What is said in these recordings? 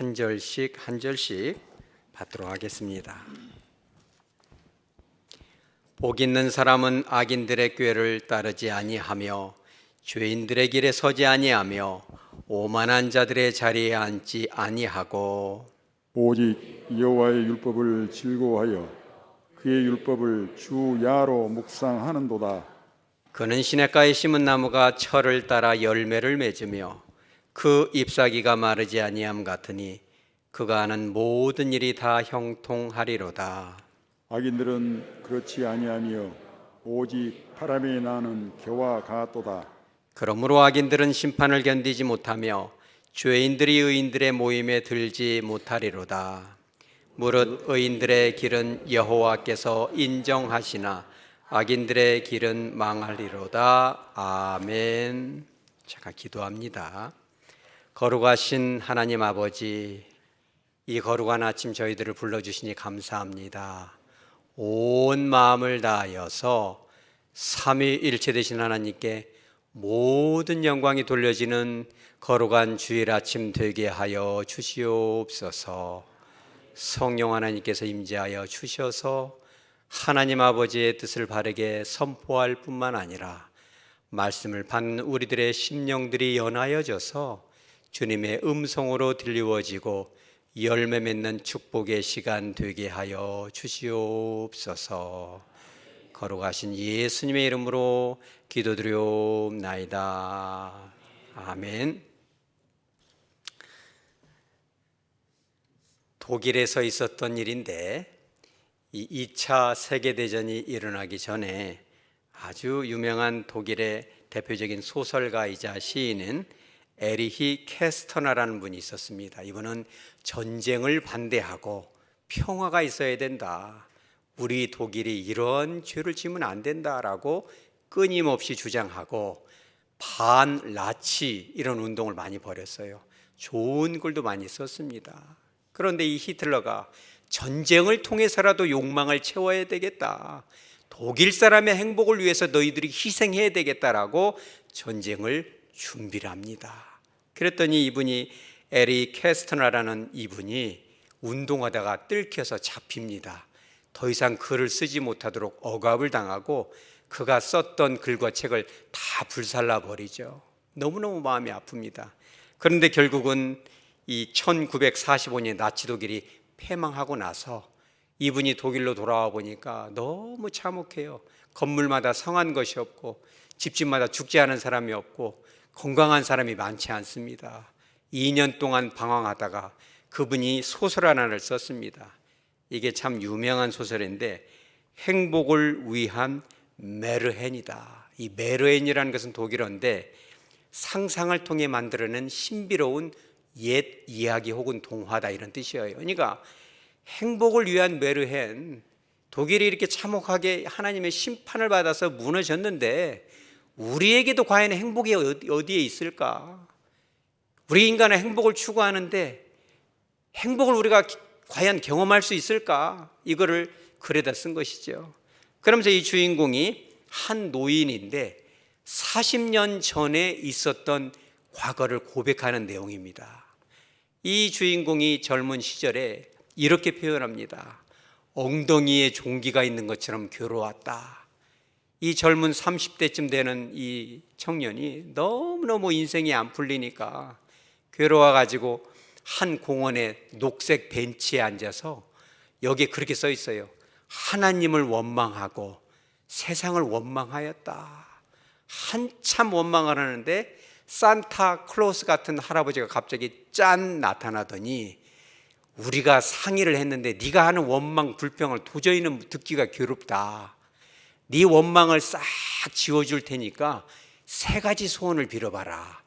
한 절씩 받도록 하겠습니다. 복 있는 사람은 악인들의 꾀를 따르지 아니하며 죄인들의 길에 서지 아니하며 오만한 자들의 자리에 앉지 아니하고 오직 여호와의 율법을 즐거워하여 그의 율법을 주 야로 묵상하는도다. 그는 시냇가에 심은 나무가 철을 따라 열매를 맺으며 그 잎사귀가 마르지 아니함 같으니 그가 하는 모든 일이 다 형통하리로다. 악인들은 그렇지 아니하며 오직 바람이 나는 겨와 같도다. 그러므로 악인들은 심판을 견디지 못하며 죄인들이 의인들의 모임에 들지 못하리로다. 무릇 의인들의 길은 여호와께서 인정하시나 악인들의 길은 망하리로다. 아멘. 제가 기도합니다. 거룩하신 하나님 아버지, 이 거룩한 아침 저희들을 불러주시니 감사합니다. 온 마음을 다하여서 삼위일체 되신 하나님께 모든 영광이 돌려지는 거룩한 주일 아침 되게 하여 주시옵소서. 성령 하나님께서 임재하여 주셔서 하나님 아버지의 뜻을 바르게 선포할 뿐만 아니라 말씀을 받는 우리들의 심령들이 연하여져서 주님의 음성으로 들리워지고 열매 맺는 축복의 시간 되게 하여 주시옵소서. 거룩하신 예수님의 이름으로 기도드리옵나이다. 아멘. 독일에서 있었던 일인데 이 2차 세계대전이 일어나기 전에 아주 유명한 독일의 대표적인 소설가이자 시인인 에리히 캐스터나라는 분이 있었습니다. 이분은 전쟁을 반대하고 평화가 있어야 된다, 우리 독일이 이런 죄를 지으면 안 된다라고 끊임없이 주장하고 반나치 이런 운동을 많이 벌였어요. 좋은 글도 많이 썼습니다. 그런데 이 히틀러가 전쟁을 통해서라도 욕망을 채워야 되겠다, 독일 사람의 행복을 위해서 너희들이 희생해야 되겠다라고 전쟁을 준비를 합니다. 그랬더니 이분이 에리 캐스터나라는 이분이 운동하다가 뜰켜서 잡힙니다. 더 이상 글을 쓰지 못하도록 억압을 당하고 그가 썼던 글과 책을 다 불살라 버리죠. 너무너무 마음이 아픕니다. 그런데 결국은 이 1945년 나치 독일이 패망하고 나서 이분이 독일로 돌아와 보니까 너무 참혹해요. 건물마다 성한 것이 없고 집집마다 죽지 않은 사람이 없고 건강한 사람이 많지 않습니다. 2년 동안 방황하다가 그분이 소설 하나를 썼습니다. 이게 참 유명한 소설인데 행복을 위한 메르헨이다. 이 메르헨이라는 것은 독일어인데 상상을 통해 만들어낸 신비로운 옛 이야기 혹은 동화다, 이런 뜻이에요. 그러니까 행복을 위한 메르헨, 독일이 이렇게 참혹하게 하나님의 심판을 받아서 무너졌는데 우리에게도 과연 행복이 어디에 있을까? 우리 인간은 행복을 추구하는데 행복을 우리가 과연 경험할 수 있을까? 이거를 글에다 쓴 것이죠. 그러면서 이 주인공이 한 노인인데 40년 전에 있었던 과거를 고백하는 내용입니다. 이 주인공이 젊은 시절에 이렇게 표현합니다. 엉덩이에 종기가 있는 것처럼 괴로웠다. 이 젊은 30대쯤 되는 이 청년이 너무너무 인생이 안 풀리니까 괴로워가지고 한 공원의 녹색 벤치에 앉아서 여기에 그렇게 써 있어요. 하나님을 원망하고 세상을 원망하였다. 한참 원망을 하는데 산타클로스 같은 할아버지가 갑자기 짠 나타나더니 우리가 상의를 했는데 네가 하는 원망 불평을 도저히는 듣기가 괴롭다. 네 원망을 싹 지워줄 테니까 3가지 소원을 빌어봐라.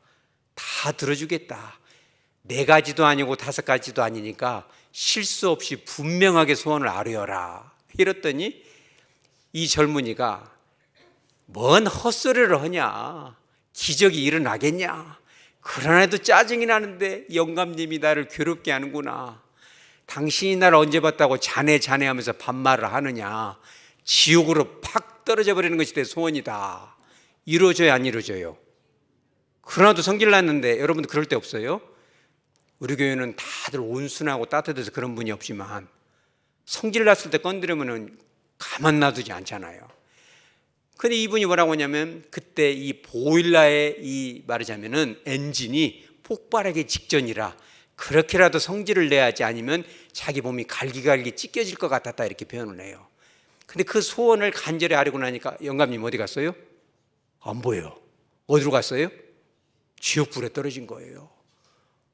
다 들어주겠다. 4가지도 아니고 5가지도 아니니까 실수 없이 분명하게 소원을 아뢰어라. 이랬더니 이 젊은이가 뭔 헛소리를 하냐, 기적이 일어나겠냐, 그러나도 짜증이 나는데 영감님이 나를 괴롭게 하는구나. 당신이 나를 언제 봤다고 자네 하면서 반말을 하느냐. 지옥으로 팍 떨어져 버리는 것이 내 소원이다. 이루어져요, 안 이루어져요? 그러나도 성질 났는데 여러분도 그럴 때 없어요? 우리 교회는 다들 온순하고 따뜻해서 그런 분이 없지만 성질 났을 때 건드리면은 가만 놔두지 않잖아요. 근데 이분이 뭐라고 하냐면 그때 이 보일러의 이 말하자면은 엔진이 폭발하기 직전이라 그렇게라도 성질을 내야지 아니면 자기 몸이 갈기갈기 찢겨질 것 같았다 이렇게 표현을 해요. 근데 그 소원을 간절히 아뢰고 나니까 영감님 어디 갔어요? 안 보여요. 어디로 갔어요? 지옥불에 떨어진 거예요.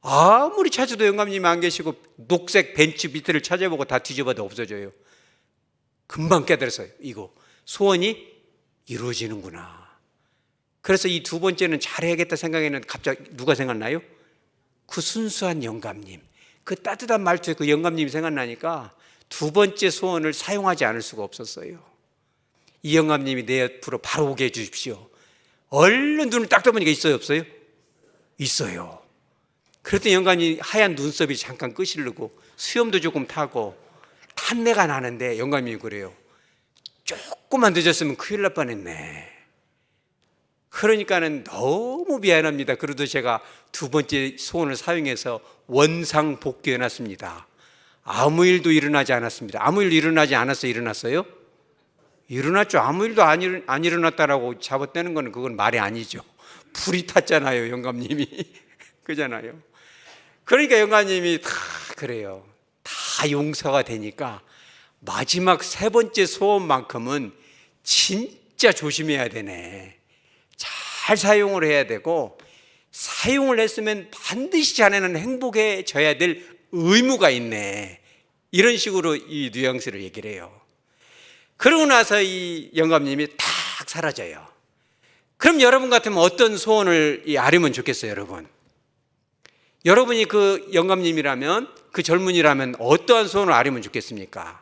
아무리 찾아도 영감님이 안 계시고 녹색 벤츠 밑을 찾아보고 다 뒤져봐도 없어져요. 금방 깨달았어요. 이거 소원이 이루어지는구나. 그래서 이 두 번째는 잘해야겠다 생각했는데 갑자기 누가 생각나요? 그 순수한 영감님, 그 따뜻한 말투에 그 영감님이 생각나니까 두 번째 소원을 사용하지 않을 수가 없었어요. 이 영감님이 내 옆으로 바로 오게 해주십시오. 얼른 눈을 딱 떠보니까 있어요 없어요? 있어요. 그랬더니 영감이 하얀 눈썹이 잠깐 끄시르고 수염도 조금 타고 탄내가 나는데 영감님이 그래요. 조금만 늦었으면 큰일 날 뻔했네. 그러니까는 너무 미안합니다. 그래도 제가 두 번째 소원을 사용해서 원상 복귀해 놨습니다. 아무 일도 일어나지 않았습니다. 아무 일도 일어나지 않았어요? 일어났어요? 일어났죠. 아무 일도 안 일어났다라고 잡아떼는 거는 그건 말이 아니죠. 불이 탔잖아요, 영감님이. 그잖아요. 그러니까 영감님이 다 그래요. 다 용서가 되니까 마지막 세 번째 소원만큼은 진짜 조심해야 되네. 잘 사용을 해야 되고 사용을 했으면 반드시 자네는 행복해져야 될 의무가 있네. 이런 식으로 이 뉘앙스를 얘기를 해요. 그러고 나서 이 영감님이 탁 사라져요. 그럼 여러분 같으면 어떤 소원을 아뢰면 좋겠어요, 여러분? 여러분이 그 영감님이라면, 그 젊은이라면 어떠한 소원을 아뢰면 좋겠습니까?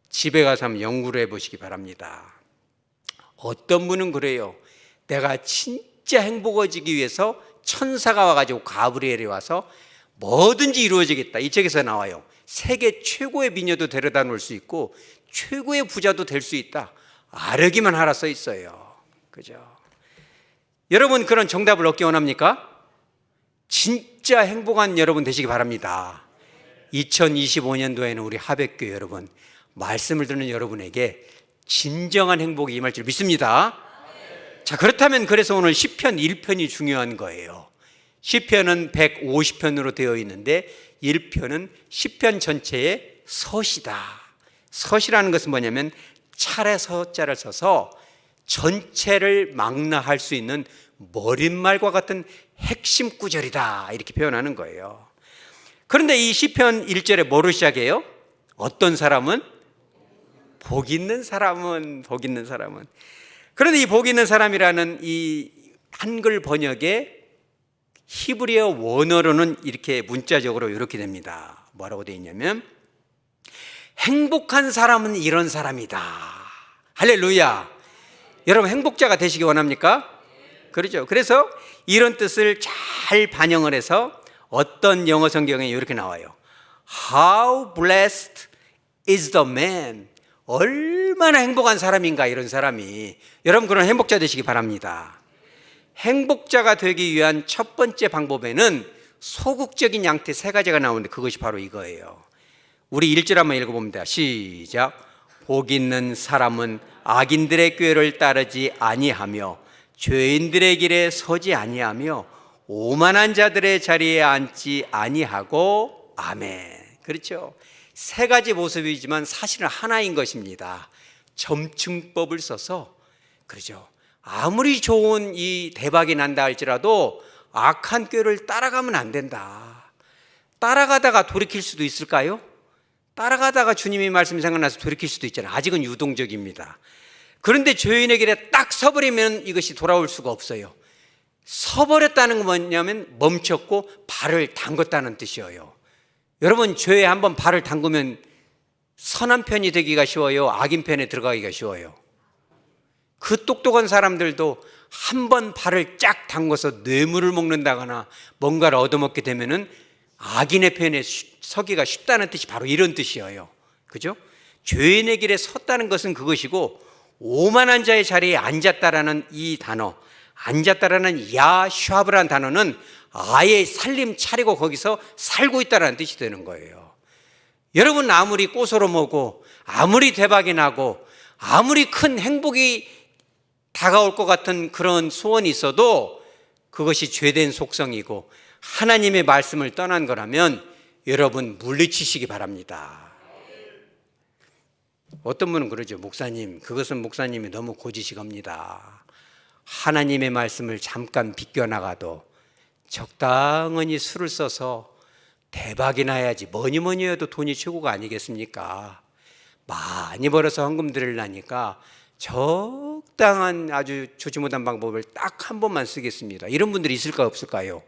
집에 가서 한번 연구를 해보시기 바랍니다. 어떤 분은 그래요. 내가 진짜 행복해지기 위해서 천사가 와가지고 가브리엘이 와서 뭐든지 이루어지겠다. 이 책에서 나와요. 세계 최고의 미녀도 데려다 놓을 수 있고 최고의 부자도 될 수 있다. 아뢰기만 하라 써 있어요. 그죠? 여러분 그런 정답을 얻기 원합니까? 진짜 행복한 여러분 되시기 바랍니다. 2025년도에는 우리 하백교회 여러분, 말씀을 듣는 여러분에게 진정한 행복이 임할 줄 믿습니다. 자, 그렇다면 그래서 오늘 시편 1편이 중요한 거예요. 시편은 150편으로 되어 있는데 1편은 시편 전체의 서시다. 서시라는 것은 뭐냐면 차례 서자를 써서 전체를 망라할 수 있는 머릿말과 같은 핵심 구절이다 이렇게 표현하는 거예요. 그런데 이 시편 1절에 뭐로 시작해요? 어떤 사람은? 복 있는 사람은, 복 있는 사람은. 그런데 이 복 있는 사람이라는 이 한글 번역의 히브리어 원어로는 이렇게 문자적으로 이렇게 됩니다. 뭐라고 되어 있냐면 행복한 사람은 이런 사람이다. 할렐루야. 여러분 행복자가 되시기 원합니까? 그렇죠. 그래서 이런 뜻을 잘 반영을 해서 어떤 영어 성경에 이렇게 나와요. How blessed is the man. 얼마나 행복한 사람인가 이런 사람이. 여러분 그런 행복자 되시기 바랍니다. 행복자가 되기 위한 첫 번째 방법에는 소극적인 양태 세 가지가 나오는데 그것이 바로 이거예요. 우리 1절 한번 읽어봅니다. 시작. 복 있는 사람은 악인들의 꾀를 따르지 아니하며 죄인들의 길에 서지 아니하며 오만한 자들의 자리에 앉지 아니하고. 아멘. 그렇죠. 세 가지 모습이지만 사실은 하나인 것입니다. 점층법을 써서 그렇죠. 아무리 좋은 이 대박이 난다 할지라도 악한 꾀를 따라가면 안 된다. 따라가다가 돌이킬 수도 있을까요? 따라가다가 주님의 말씀이 생각나서 돌이킬 수도 있잖아요. 아직은 유동적입니다. 그런데 죄인의 길에 딱 서버리면 이것이 돌아올 수가 없어요. 서버렸다는 건 뭐냐면 멈췄고 발을 담궜다는 뜻이에요. 여러분 죄에 한번 발을 담그면 선한 편이 되기가 쉬워요? 악인 편에 들어가기가 쉬워요? 그 똑똑한 사람들도 한번 발을 쫙 담궈서 뇌물을 먹는다거나 뭔가를 얻어먹게 되면은 악인의 편에 서기가 쉽다는 뜻이 바로 이런 뜻이에요. 그죠? 죄인의 길에 섰다는 것은 그것이고 오만한 자의 자리에 앉았다라는 이 단어 앉았다라는 야슈아브라는 단어는 아예 살림 차리고 거기서 살고 있다라는 뜻이 되는 거예요. 여러분, 아무리 꽃으로 먹고 아무리 대박이 나고 아무리 큰 행복이 다가올 것 같은 그런 소원이 있어도 그것이 죄된 속성이고 하나님의 말씀을 떠난 거라면 여러분 물리치시기 바랍니다. 어떤 분은 그러죠. 목사님, 그것은 목사님이 너무 고지식합니다. 하나님의 말씀을 잠깐 비껴나가도 적당히 수를 써서 대박이 나야지 뭐니 해도 돈이 최고가 아니겠습니까? 많이 벌어서 헌금 드리려니까 적당한 아주 좋지 못한 방법을 딱 한 번만 쓰겠습니다. 이런 분들이 있을까 없을까요?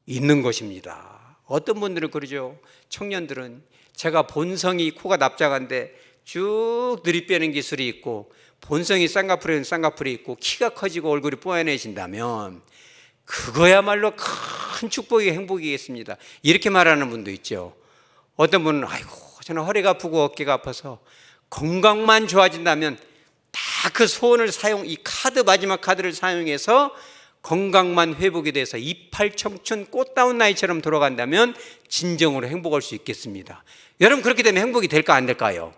있는 것입니다. 어떤 분들은 그러죠. 청년들은 제가 본성이 코가 납작한데 쭉 들이빼는 기술이 있고 본성이 쌍꺼풀에는 쌍꺼풀이 있고 키가 커지고 얼굴이 뽀얀해진다면 그거야말로 큰 축복이 행복이겠습니다. 이렇게 말하는 분도 있죠. 어떤 분은 아이고 저는 허리가 아프고 어깨가 아파서 건강만 좋아진다면 다 그 소원을 이 카드 마지막 카드를 사용해서 건강만 회복이 돼서 이팔 청춘 꽃다운 나이처럼 돌아간다면 진정으로 행복할 수 있겠습니다. 여러분, 그렇게 되면 행복이 될까 안 될까요?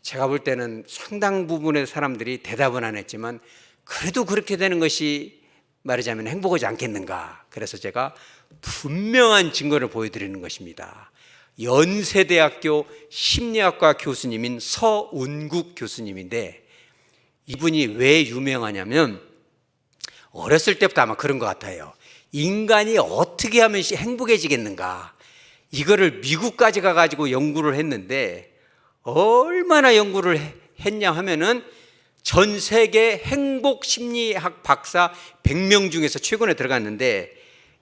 제가 볼 때는 상당 부분의 사람들이 대답은 안 했지만 그래도 그렇게 되는 것이 말하자면 행복하지 않겠는가. 그래서 제가 분명한 증거를 보여드리는 것입니다. 연세대학교 심리학과 교수님인 서운국 교수님인데 이분이 왜 유명하냐면 어렸을 때부터 아마 그런 것 같아요. 인간이 어떻게 하면 행복해지겠는가. 이거를 미국까지 가가지고 연구를 했는데 얼마나 연구를 했냐 하면은 전 세계 행복 심리학 박사 100명 중에서 최근에 들어갔는데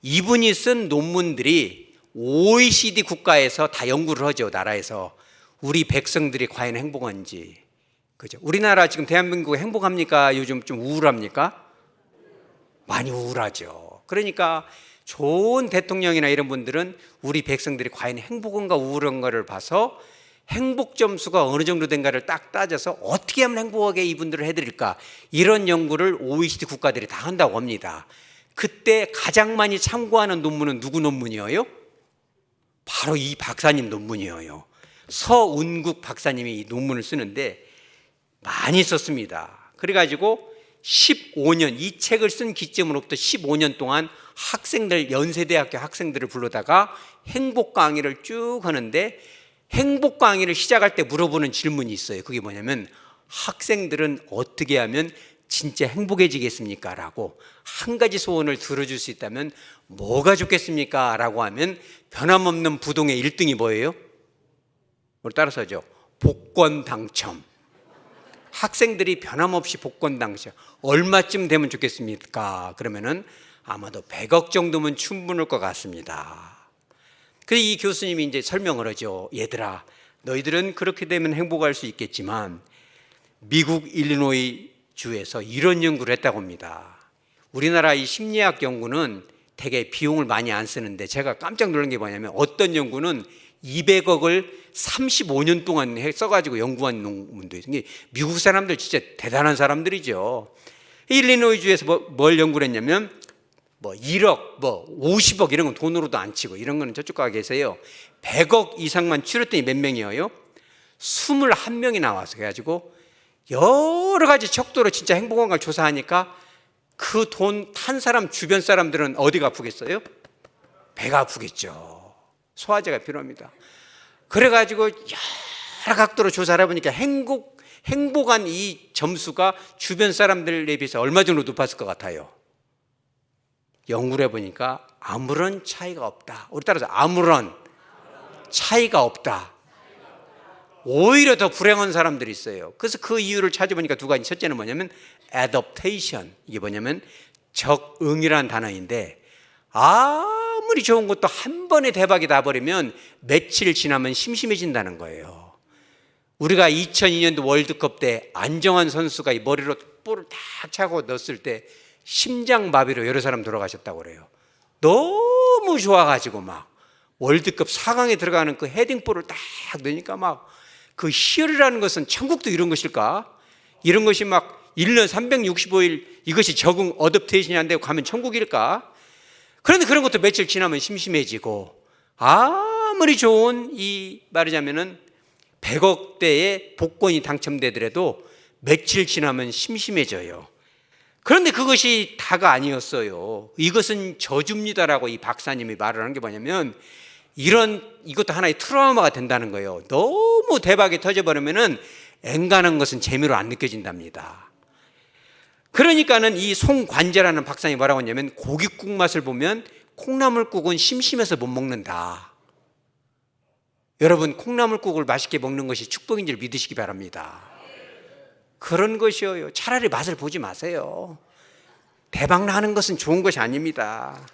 이분이 쓴 논문들이 OECD 국가에서 다 연구를 하죠. 나라에서 우리 백성들이 과연 행복한지. 그죠? 우리나라 지금 대한민국 행복합니까? 요즘 좀 우울합니까? 많이 우울하죠. 그러니까 좋은 대통령이나 이런 분들은 우리 백성들이 과연 행복한가 우울한가를 봐서 행복 점수가 어느 정도 된가를 딱 따져서 어떻게 하면 행복하게 이분들을 해드릴까, 이런 연구를 OECD 국가들이 다 한다고 합니다. 그때 가장 많이 참고하는 논문은 누구 논문이에요? 바로 이 박사님 논문이에요. 서운국 박사님이 이 논문을 쓰는데 많이 썼습니다. 그래가지고 15년, 이 책을 쓴 기점으로부터 15년 동안 학생들, 연세대학교 학생들을 불러다가 행복 강의를 쭉 하는데 행복 강의를 시작할 때 물어보는 질문이 있어요. 그게 뭐냐면 학생들은 어떻게 하면 진짜 행복해지겠습니까? 라고 한 가지 소원을 들어줄 수 있다면 뭐가 좋겠습니까? 라고 하면 변함없는 부동의 1등이 뭐예요? 우리 따라서 하죠. 복권 당첨. 학생들이 변함없이 복권 당첨. 얼마쯤 되면 좋겠습니까? 그러면은 아마도 100억 정도면 충분할 것 같습니다. 그래서 이 교수님이 이제 설명을 하죠. 얘들아, 너희들은 그렇게 되면 행복할 수 있겠지만 미국 일리노이 주에서 이런 연구를 했다고 합니다. 우리나라 이 심리학 연구는 되게 비용을 많이 안 쓰는데 제가 깜짝 놀란 게 뭐냐면 어떤 연구는 200억을 35년 동안 써가지고 연구한 논문도 있어요. 미국 사람들 진짜 대단한 사람들이죠. 일리노이주에서 뭘 연구를 했냐면 1억, 50억 이런 건 돈으로도 안 치고 이런 거는 저쪽 가 계세요. 100억 이상만 치렀더니 몇 명이에요? 21명이 나와서 그래가지고 여러 가지 척도로 진짜 행복한 걸 조사하니까 그 돈 탄 사람 주변 사람들은 어디가 아프겠어요? 배가 아프겠죠. 소화제가 필요합니다. 그래가지고 여러 각도로 조사를 해보니까 행복한 이 점수가 주변 사람들에 비해서 얼마 정도 높았을 것 같아요? 연구를 해보니까 아무런 차이가 없다. 우리 따라서 아무런 차이가 없다. 오히려 더 불행한 사람들이 있어요. 그래서 그 이유를 찾아보니까 두 가지. 첫째는 뭐냐면 adaptation. 이게 뭐냐면 적응이라는 단어인데 아무리 좋은 것도 한 번에 대박이 나버리면 며칠 지나면 심심해진다는 거예요. 우리가 2002년도 월드컵 때 안정환 선수가 이 머리로 볼을 딱 차고 넣었을 때 심장마비로 여러 사람 돌아가셨다고 그래요. 너무 좋아가지고 막 월드컵 4강에 들어가는 그 헤딩볼을 딱 넣으니까 막 그 희열이라는 것은 천국도 이런 것일까? 이런 것이 막 1년 365일 이것이 적응 어댑테이션이 안 되고 가면 천국일까? 그런데 그런 것도 며칠 지나면 심심해지고, 아무리 좋은 이 말하자면은 100억대의 복권이 당첨되더라도 며칠 지나면 심심해져요. 그런데 그것이 다가 아니었어요. 이것은 저주입니다라고 이 박사님이 말을 하는 게 뭐냐면, 이것도 하나의 트라우마가 된다는 거예요. 너무 대박이 터져버리면은 앵간한 것은 재미로 안 느껴진답니다. 그러니까는 이 송관제라는 박사님이 뭐라고 했냐면, 고깃국 맛을 보면 콩나물국은 심심해서 못 먹는다. 여러분, 콩나물국을 맛있게 먹는 것이 축복인 줄 믿으시기 바랍니다. 그런 것이에요. 차라리 맛을 보지 마세요. 대박 나는 것은 좋은 것이 아닙니다.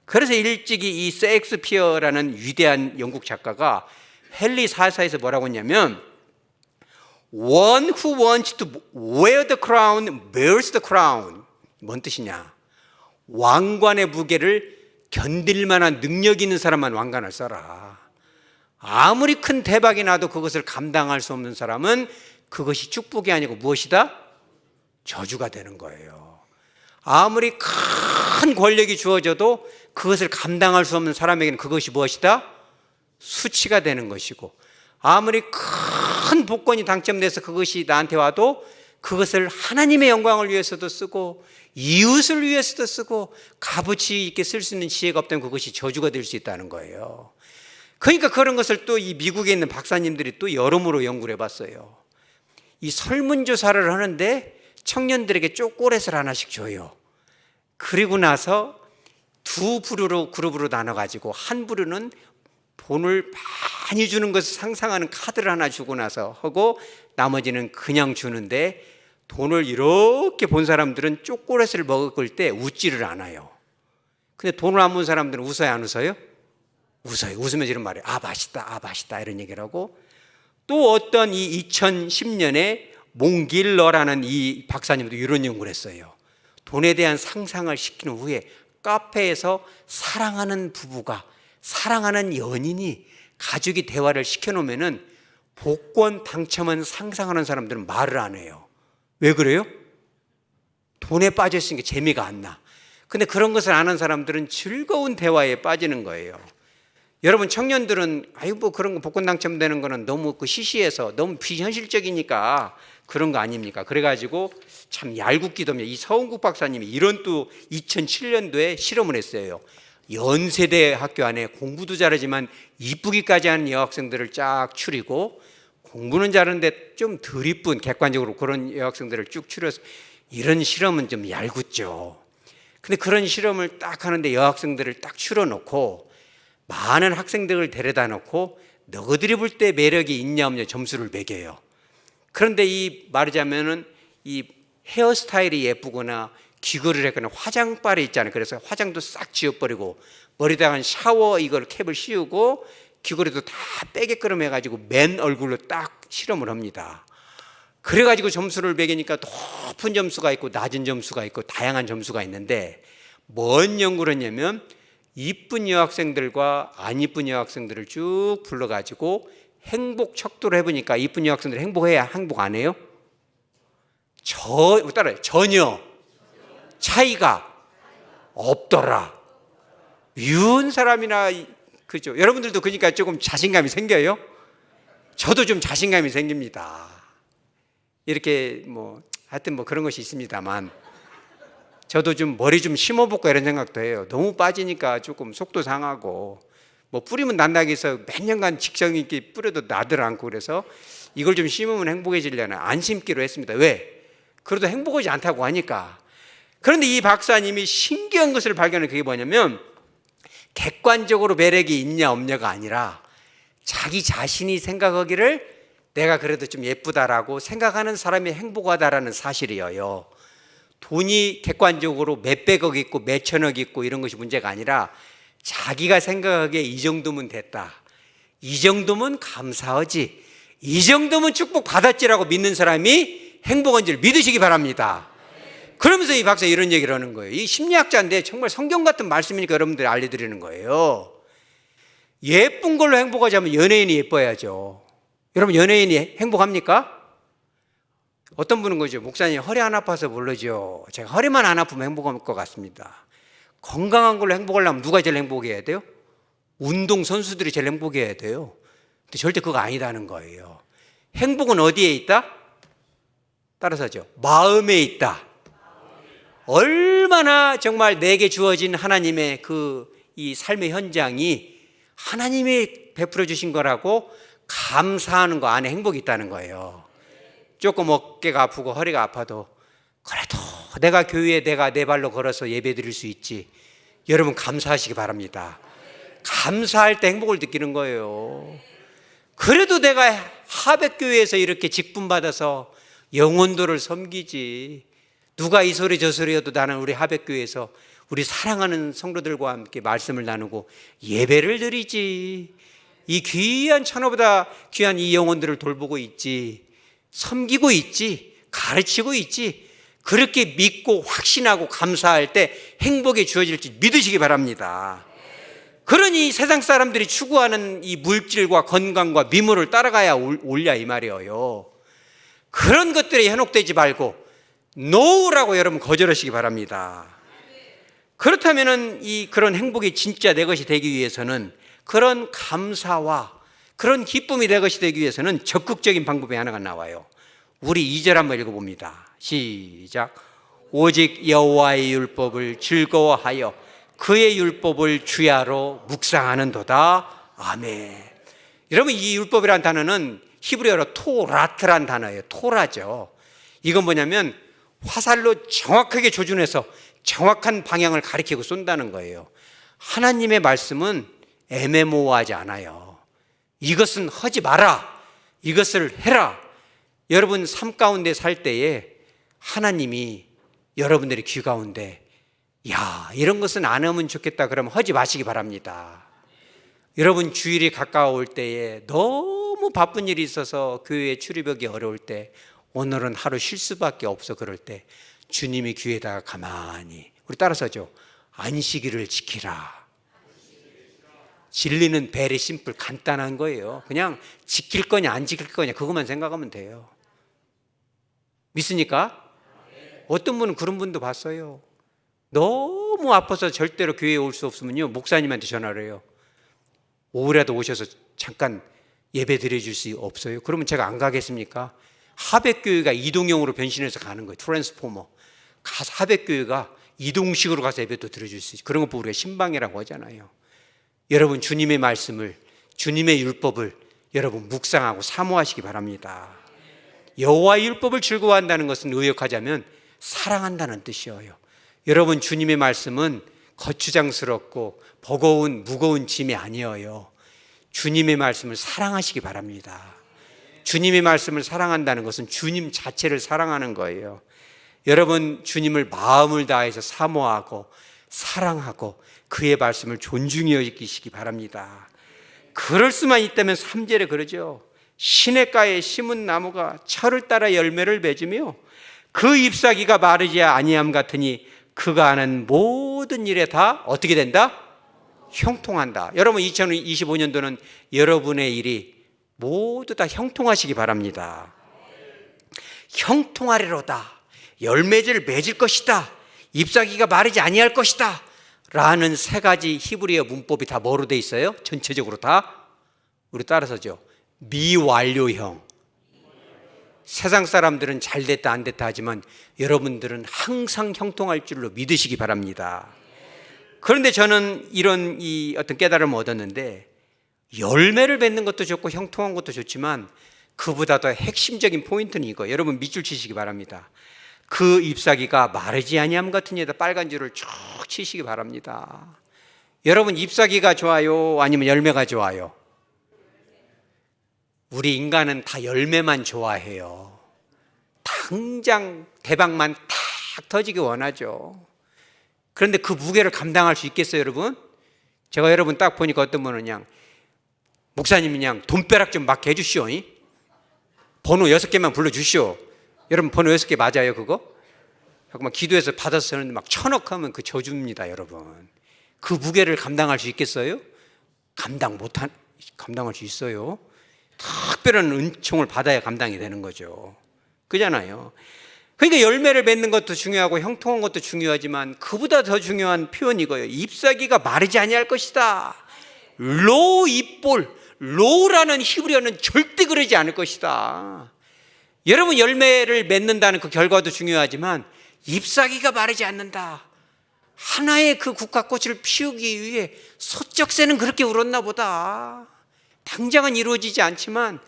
그래서 일찍이 이 셰익스피어라는 위대한 영국 작가가 헨리 4사에서 뭐라고 했냐면, One who wants to wear the crown wears the crown. 뭔 뜻이냐? 왕관의 무게를 견딜 만한 능력 있는 사람만 왕관을 써라. 아무리 큰 대박이 나도 그것을 감당할 수 없는 사람은 그것이 축복이 아니고 무엇이다? 저주가 되는 거예요. 아무리 큰 권력이 주어져도 그것을 감당할 수 없는 사람에게는 그것이 무엇이다? 수치가 되는 것이고, 아무리 큰 복권이 당첨돼서 그것이 나한테 와도 그것을 하나님의 영광을 위해서도 쓰고 이웃을 위해서도 쓰고 값어치 있게 쓸 수 있는 지혜가 없다면 그것이 저주가 될 수 있다는 거예요. 그러니까 그런 것을 또 이 미국에 있는 박사님들이 또 여러모로 연구를 해봤어요. 이 설문조사를 하는데 청년들에게 초콜릿을 하나씩 줘요. 그리고 나서 두 그룹으로 나눠가지고, 한 부류는 돈을 많이 주는 것을 상상하는 카드를 하나 주고 나서 하고, 나머지는 그냥 주는데, 돈을 이렇게 본 사람들은 초콜릿을 먹을 때 웃지를 않아요. 근데 돈을 안 본 사람들은 웃어요, 안 웃어요? 웃어요. 웃으면서 이런 말이에요. 아, 맛있다, 아, 맛있다, 이런 얘기를 하고. 또 어떤 이 2010년에 몽길러라는 이 박사님도 이런 연구를 했어요. 돈에 대한 상상을 시킨 후에 카페에서 사랑하는 부부가, 사랑하는 연인이, 가족이 대화를 시켜놓으면은 복권 당첨은 상상하는 사람들은 말을 안 해요. 왜 그래요? 돈에 빠져있으니까 재미가 안 나. 근데 그런 것을 아는 사람들은 즐거운 대화에 빠지는 거예요. 여러분, 청년들은 아유 뭐 그런 거 복권 당첨되는 거는 너무 그 시시해서 너무 비현실적이니까 그런 거 아닙니까? 그래가지고 참 얄궂기도 합니다. 이 서은국 박사님이 이런 또 2007년도에 실험을 했어요. 연세대 학교 안에 공부도 잘하지만 이쁘기까지 하는 여학생들을 쫙 추리고, 공부는 잘하는데 좀 덜 이쁜, 객관적으로 그런 여학생들을 쭉 추려서, 이런 실험은 좀 얄궂죠. 근데 그런 실험을 딱 하는데 여학생들을 딱 추려놓고 많은 학생들을 데려다 놓고 너희들이 볼 때 매력이 있냐 없냐 점수를 매겨요. 그런데 이 말하자면은 이 헤어스타일이 예쁘거나 귀걸이를 했거나 화장빨이 있잖아요. 그래서 화장도 싹 지워버리고 머리다가 샤워 이걸 캡을 씌우고 귀걸이도 다 빼게끔 해가지고 맨 얼굴로 딱 실험을 합니다. 그래가지고 점수를 매기니까 높은 점수가 있고 낮은 점수가 있고 다양한 점수가 있는데, 뭔 연구를 했냐면 이쁜 여학생들과 안 이쁜 여학생들을 쭉 불러가지고 행복 척도를 해보니까 이쁜 여학생들 행복해야 행복 안 해요? 따라요. 전혀 차이가 없더라. 미운 사람이나, 그죠? 여러분들도 그러니까 조금 자신감이 생겨요? 저도 좀 자신감이 생깁니다. 이렇게 뭐 하여튼 뭐 그런 것이 있습니다만, 저도 좀 머리 좀 심어볼까 이런 생각도 해요. 너무 빠지니까 조금 속도 상하고, 뭐 뿌리면 난다고 해서 몇 년간 직성 있게 뿌려도 나들 않고, 그래서 이걸 좀 심으면 행복해지려나 안 심기로 했습니다. 왜? 그래도 행복하지 않다고 하니까. 그런데 이 박사님이 신기한 것을 발견한 그게 뭐냐면, 객관적으로 매력이 있냐 없냐가 아니라 자기 자신이 생각하기를 내가 그래도 좀 예쁘다라고 생각하는 사람이 행복하다라는 사실이에요. 돈이 객관적으로 몇백억 있고 몇천억 있고 이런 것이 문제가 아니라 자기가 생각하기에 이 정도면 됐다, 이 정도면 감사하지, 이 정도면 축복 받았지라고 믿는 사람이 행복한 줄 믿으시기 바랍니다. 그러면서 이 박사 이런 얘기를 하는 거예요. 이 심리학자인데 정말 성경 같은 말씀이니까 여러분들이 알려드리는 거예요. 예쁜 걸로 행복하자면 연예인이 예뻐야죠. 여러분, 연예인이 행복합니까? 어떤 분은 그러죠. 목사님 허리 안 아파서 모르죠. 제가 허리만 안 아프면 행복할 것 같습니다. 건강한 걸로 행복하려면 누가 제일 행복해야 돼요? 운동 선수들이 제일 행복해야 돼요. 근데 절대 그거 아니다는 거예요. 행복은 어디에 있다? 따라서죠. 마음에 있다. 얼마나 정말 내게 주어진 하나님의 이 삶의 현장이 하나님이 베풀어 주신 거라고 감사하는 거 안에 행복이 있다는 거예요. 조금 어깨가 아프고 허리가 아파도 그래도 내가 교회에 내가 내 발로 걸어서 예배 드릴 수 있지. 여러분 감사하시기 바랍니다. 감사할 때 행복을 느끼는 거예요. 그래도 내가 하백교회에서 이렇게 직분받아서 영혼도를 섬기지. 누가 이 소리 저 소리여도 나는 우리 하백교회에서 우리 사랑하는 성도들과 함께 말씀을 나누고 예배를 드리지. 이 귀한 천하보다 귀한 이 영혼들을 돌보고 있지. 섬기고 있지. 가르치고 있지. 그렇게 믿고 확신하고 감사할 때 행복이 주어질지 믿으시기 바랍니다. 그러니 세상 사람들이 추구하는 이 물질과 건강과 미모를 따라가야 옳냐 이 말이에요. 그런 것들에 현혹되지 말고 노라고 여러분 거절하시기 바랍니다. 그렇다면은 그런 행복이 진짜 내 것이 되기 위해서는 그런 감사와 그런 기쁨이 내 것이 되기 위해서는 적극적인 방법이 하나가 나와요. 우리 2절 한번 읽어봅니다. 시작. 오직 여호와의 율법을 즐거워하여 그의 율법을 주야로 묵상하는도다. 아멘. 여러분 이 율법이라는 단어는 히브리어로 토라트란 단어예요. 토라죠. 이건 뭐냐면 화살로 정확하게 조준해서 정확한 방향을 가리키고 쏜다는 거예요. 하나님의 말씀은 애매모호하지 않아요. 이것은 하지 마라. 이것을 해라. 여러분 삶 가운데 살 때에 하나님이 여러분들의 귀 가운데 야 이런 것은 안 하면 좋겠다 그러면 하지 마시기 바랍니다. 여러분 주일이 가까울 때에 너무 바쁜 일이 있어서 교회에 출입하기 어려울 때 오늘은 하루 쉴 수밖에 없어 그럴 때 주님이 귀에다가 가만히 우리 따라서죠. 안식일을 지키라. 진리는 very simple 간단한 거예요. 그냥 지킬 거냐 안 지킬 거냐 그것만 생각하면 돼요. 믿습니까? 어떤 분은 그런 분도 봤어요. 너무 아파서 절대로 교회에 올 수 없으면요 목사님한테 전화를 해요. 오후라도 오셔서 잠깐 예배 드려줄 수 없어요? 그러면 제가 안 가겠습니까? 하백교회가 이동형으로 변신해서 가는 거예요. 트랜스포머. 하백교회가 이동식으로 가서 예배도 드려줄 수 있어요. 그런 거 보고 우리가 신방이라고 하잖아요. 여러분 주님의 말씀을 주님의 율법을 여러분 묵상하고 사모하시기 바랍니다. 여호와의 율법을 즐거워한다는 것은 의역하자면 사랑한다는 뜻이에요. 여러분 주님의 말씀은 거추장스럽고 버거운 무거운 짐이 아니에요. 주님의 말씀을 사랑하시기 바랍니다. 주님의 말씀을 사랑한다는 것은 주님 자체를 사랑하는 거예요. 여러분 주님을 마음을 다해서 사모하고 사랑하고 그의 말씀을 존중히 여기시기 바랍니다. 그럴 수만 있다면 3절에 그러죠. 시냇가에 심은 나무가 철을 따라 열매를 맺으며 그 잎사귀가 마르지 아니함 같으니 그가 하는 모든 일에 다 어떻게 된다? 형통한다. 여러분 2025년도는 여러분의 일이 모두 다 형통하시기 바랍니다. 형통하리로다. 열매를 맺을 것이다. 잎사귀가 마르지 아니할 것이다. 라는 세 가지 히브리어 문법이 다 뭐로 돼 있어요? 전체적으로 다 우리 따라서죠. 미완료형. 세상 사람들은 잘 됐다 안 됐다 하지만 여러분들은 항상 형통할 줄로 믿으시기 바랍니다. 그런데 저는 이런 어떤 깨달음을 얻었는데 열매를 맺는 것도 좋고 형통한 것도 좋지만 그보다 더 핵심적인 포인트는 이거. 여러분 밑줄 치시기 바랍니다. 그 잎사귀가 마르지 아니함 같은 데다 빨간 줄을 쭉 치시기 바랍니다. 여러분 잎사귀가 좋아요? 아니면 열매가 좋아요? 우리 인간은 다 열매만 좋아해요. 당장 대박만 탁 터지기 원하죠. 그런데 그 무게를 감당할 수 있겠어요, 여러분? 제가 여러분 딱 보니까 어떤 분은 그냥 목사님 그냥 돈벼락 좀 막 해주시오. 번호 6개만 불러주시오. 여러분 번호 6개 맞아요, 그거? 잠깐만 기도해서 받아서 하는데 막 1000억 하면 그 저주입니다, 여러분. 그 무게를 감당할 수 있겠어요? 감당할 수 있어요. 특별한 은총을 받아야 감당이 되는 거죠. 그잖아요. 그러니까 열매를 맺는 것도 중요하고 형통한 것도 중요하지만 그보다 더 중요한 표현이 이거예요. 잎사귀가 마르지 아니할 것이다. 로 잎볼, 로라는 히브리어는 절대 그러지 않을 것이다. 여러분 열매를 맺는다는 그 결과도 중요하지만 잎사귀가 마르지 않는다. 하나의 그 국화꽃을 피우기 위해 소쩍새는 그렇게 울었나 보다. 당장은 이루어지지 않지만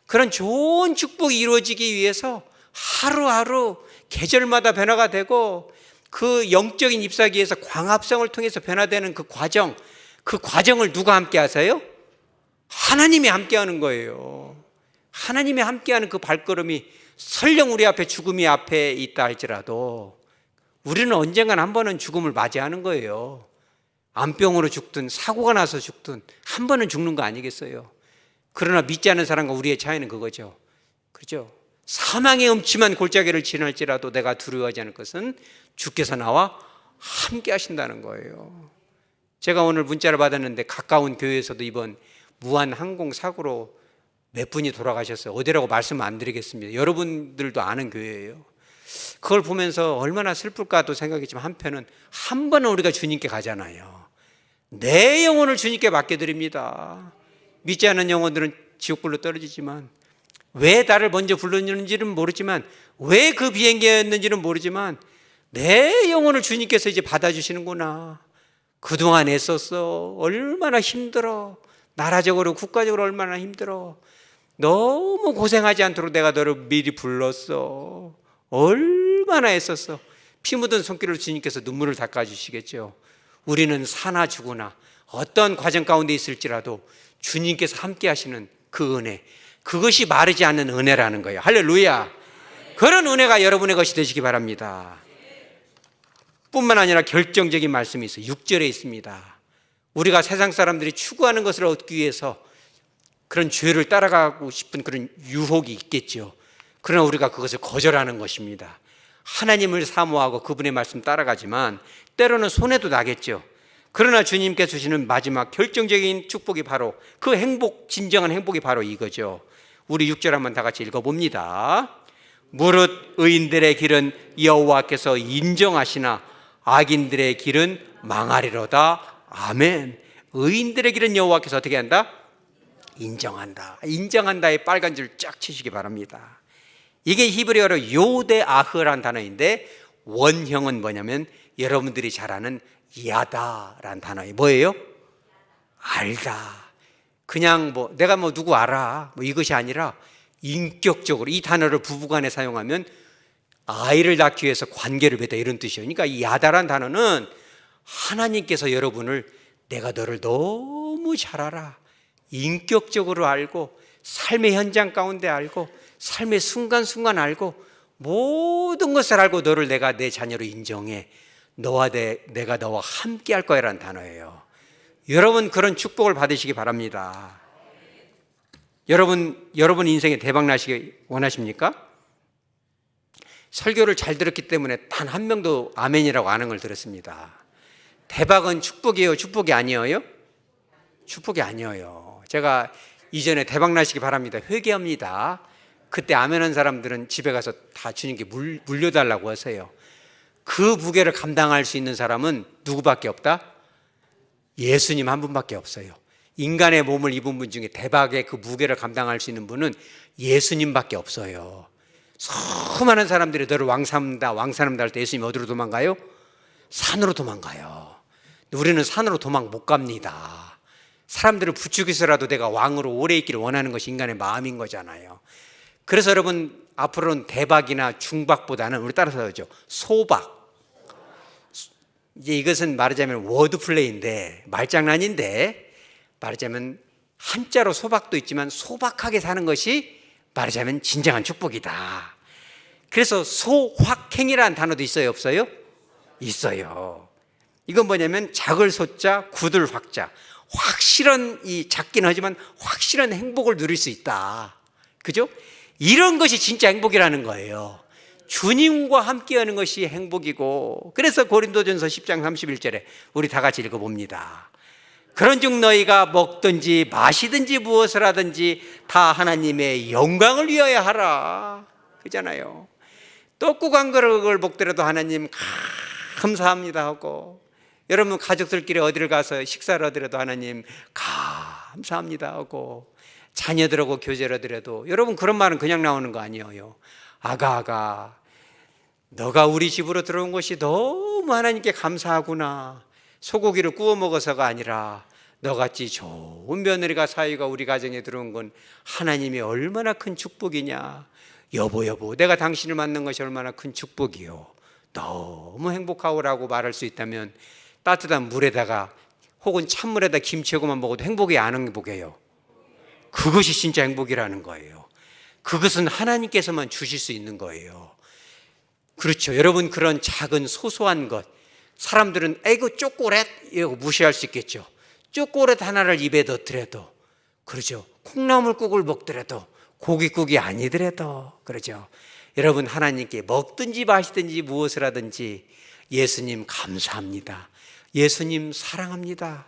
그런 좋은 축복이 이루어지기 위해서 하루하루 계절마다 변화가 되고 그 영적인 잎사귀에서 광합성을 통해서 변화되는 그 과정을 누가 함께 하세요? 하나님이 함께 하는 거예요. 하나님이 함께하는 그 발걸음이 설령 우리 앞에 죽음이 앞에 있다 할지라도 우리는 언젠간 한 번은 죽음을 맞이하는 거예요. 암병으로 죽든 사고가 나서 죽든 한 번은 죽는 거 아니겠어요? 그러나 믿지 않는 사람과 우리의 차이는 그거죠. 그렇죠? 사망의 음침한 골짜기를 지날지라도 내가 두려워하지 않을 것은 주께서 나와 함께 하신다는 거예요. 제가 오늘 문자를 받았는데 가까운 교회에서도 이번 무한 항공 사고로 몇 분이 돌아가셨어요. 어디라고 말씀 안 드리겠습니다. 여러분들도 아는 교회예요. 그걸 보면서 얼마나 슬플까도 생각했지만 한편은 한 번은 우리가 주님께 가잖아요. 내 영혼을 주님께 맡겨드립니다. 믿지 않는 영혼들은 지옥불로 떨어지지만 왜 나를 먼저 불렀는지는 모르지만 왜 그 비행기였는지는 모르지만 내 영혼을 주님께서 이제 받아주시는구나. 그동안 애썼어. 얼마나 힘들어. 나라적으로 국가적으로 얼마나 힘들어. 너무 고생하지 않도록 내가 너를 미리 불렀어. 얼마나 애썼어. 피 묻은 손길로 주님께서 눈물을 닦아주시겠죠. 우리는 사나 죽으나 어떤 과정 가운데 있을지라도 주님께서 함께 하시는 그 은혜, 그것이 마르지 않는 은혜라는 거예요. 할렐루야. 그런 은혜가 여러분의 것이 되시기 바랍니다. 뿐만 아니라 결정적인 말씀이 있어요. 6절에 있습니다. 우리가 세상 사람들이 추구하는 것을 얻기 위해서 그런 죄를 따라가고 싶은 그런 유혹이 있겠죠. 그러나 우리가 그것을 거절하는 것입니다. 하나님을 사모하고 그분의 말씀 따라가지만 때로는 손해도 나겠죠. 그러나 주님께 주시는 마지막 결정적인 축복이 바로 그 행복, 진정한 행복이 바로 이거죠. 우리 6절 한번 다 같이 읽어봅니다. 무릇 의인들의 길은 여호와께서 인정하시나 악인들의 길은 망하리로다. 아멘. 의인들의 길은 여호와께서 어떻게 한다? 인정한다. 인정한다의 빨간 줄 쫙 치시기 바랍니다. 이게 히브리어로 요데아흐란 단어인데 원형은 뭐냐면 여러분들이 잘 아는 야다란 단어예요. 뭐예요? 알다. 그냥 내가 누구 알아 이것이 아니라 인격적으로 이 단어를 부부간에 사용하면 아이를 낳기 위해서 관계를 맺다 이런 뜻이에요. 그러니까 이 야다란 단어는 하나님께서 여러분을 내가 너를 너무 잘 알아. 인격적으로 알고 삶의 현장 가운데 알고 삶의 순간순간 알고 모든 것을 알고 너를 내가 내 자녀로 인정해. 내가 너와 함께 할 거야 라는 단어예요. 여러분 그런 축복을 받으시기 바랍니다. 여러분 인생에 대박 나시기 원하십니까? 설교를 잘 들었기 때문에 단 한 명도 아멘이라고 아는 걸 들었습니다. 대박은 축복이에요? 축복이 아니에요? 축복이 아니에요. 제가 이전에 대박 나시기 바랍니다. 회개합니다. 그때 아멘한 사람들은 집에 가서 다 주님께 물려달라고 하세요. 그 무게를 감당할 수 있는 사람은 누구밖에 없다? 예수님 한 분밖에 없어요. 인간의 몸을 입은 분 중에 대박의 그 무게를 감당할 수 있는 분은 예수님밖에 없어요. 수많은 사람들이 너를 왕삼다 할 때 예수님 어디로 도망가요? 산으로 도망가요. 우리는 산으로 도망 못 갑니다. 사람들을 부추겨서라도 내가 왕으로 오래 있기를 원하는 것이 인간의 마음인 거잖아요. 그래서 여러분 앞으로는 대박이나 중박보다는 우리 따라서 하죠. 소박. 이제 이것은 말하자면 워드플레이인데 말장난인데 말하자면 한자로 소박도 있지만 소박하게 사는 것이 말하자면 진정한 축복이다. 그래서 소확행이라는 단어도 있어요, 없어요? 있어요. 이건 뭐냐면 작을 소자, 굳을 확자. 확실한 작긴 하지만 확실한 행복을 누릴 수 있다. 그죠? 이런 것이 진짜 행복이라는 거예요. 주님과 함께하는 것이 행복이고, 그래서 고린도전서 10장 31절에 우리 다 같이 읽어봅니다. 그런즉 너희가 먹든지 마시든지 무엇을 하든지 다 하나님의 영광을 위하여 하라. 그잖아요. 떡국 한 그릇을 먹더라도 하나님 감사합니다 하고, 여러분 가족들끼리 어디를 가서 식사를 하더라도 하나님 감사합니다 하고, 자녀들하고 교제를 하더라도 여러분 그런 말은 그냥 나오는 거 아니에요. 아가 너가 우리 집으로 들어온 것이 너무 하나님께 감사하구나. 소고기를 구워 먹어서가 아니라 너같이 좋은 며느리가 사위가 우리 가정에 들어온 건 하나님이 얼마나 큰 축복이냐. 여보 내가 당신을 만난 것이 얼마나 큰 축복이요. 너무 행복하오라고 말할 수 있다면 따뜻한 물에다가 혹은 찬물에다 김치하고만 먹어도 행복이 안 행복해요. 그것이 진짜 행복이라는 거예요. 그것은 하나님께서만 주실 수 있는 거예요. 그렇죠. 여러분 그런 작은 소소한 것, 사람들은 에이그 초콜릿 이러고 무시할 수 있겠죠. 초콜릿 하나를 입에 넣더라도, 그러죠. 콩나물국을 먹더라도, 고깃국이 아니더라도, 그러죠. 여러분 하나님께 먹든지 마시든지 무엇을 하든지 예수님 감사합니다, 예수님 사랑합니다,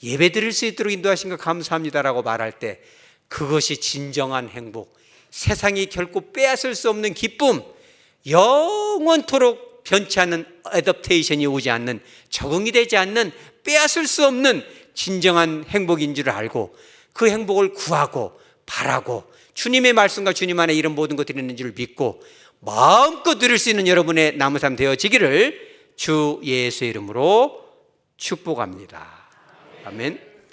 예배 드릴 수 있도록 인도하신 것 감사합니다라고 말할 때 그것이 진정한 행복, 세상이 결코 빼앗을 수 없는 기쁨, 영원토록 변치 않는 애답테이션이 오지 않는, 적응이 되지 않는, 빼앗을 수 없는 진정한 행복인 줄 알고 그 행복을 구하고 바라고 주님의 말씀과 주님 안에 이런 모든 것들이 있는 줄 믿고 마음껏 누릴 수 있는 여러분의 남은 삶 되어지기를 주 예수의 이름으로 축복합니다. 아멘.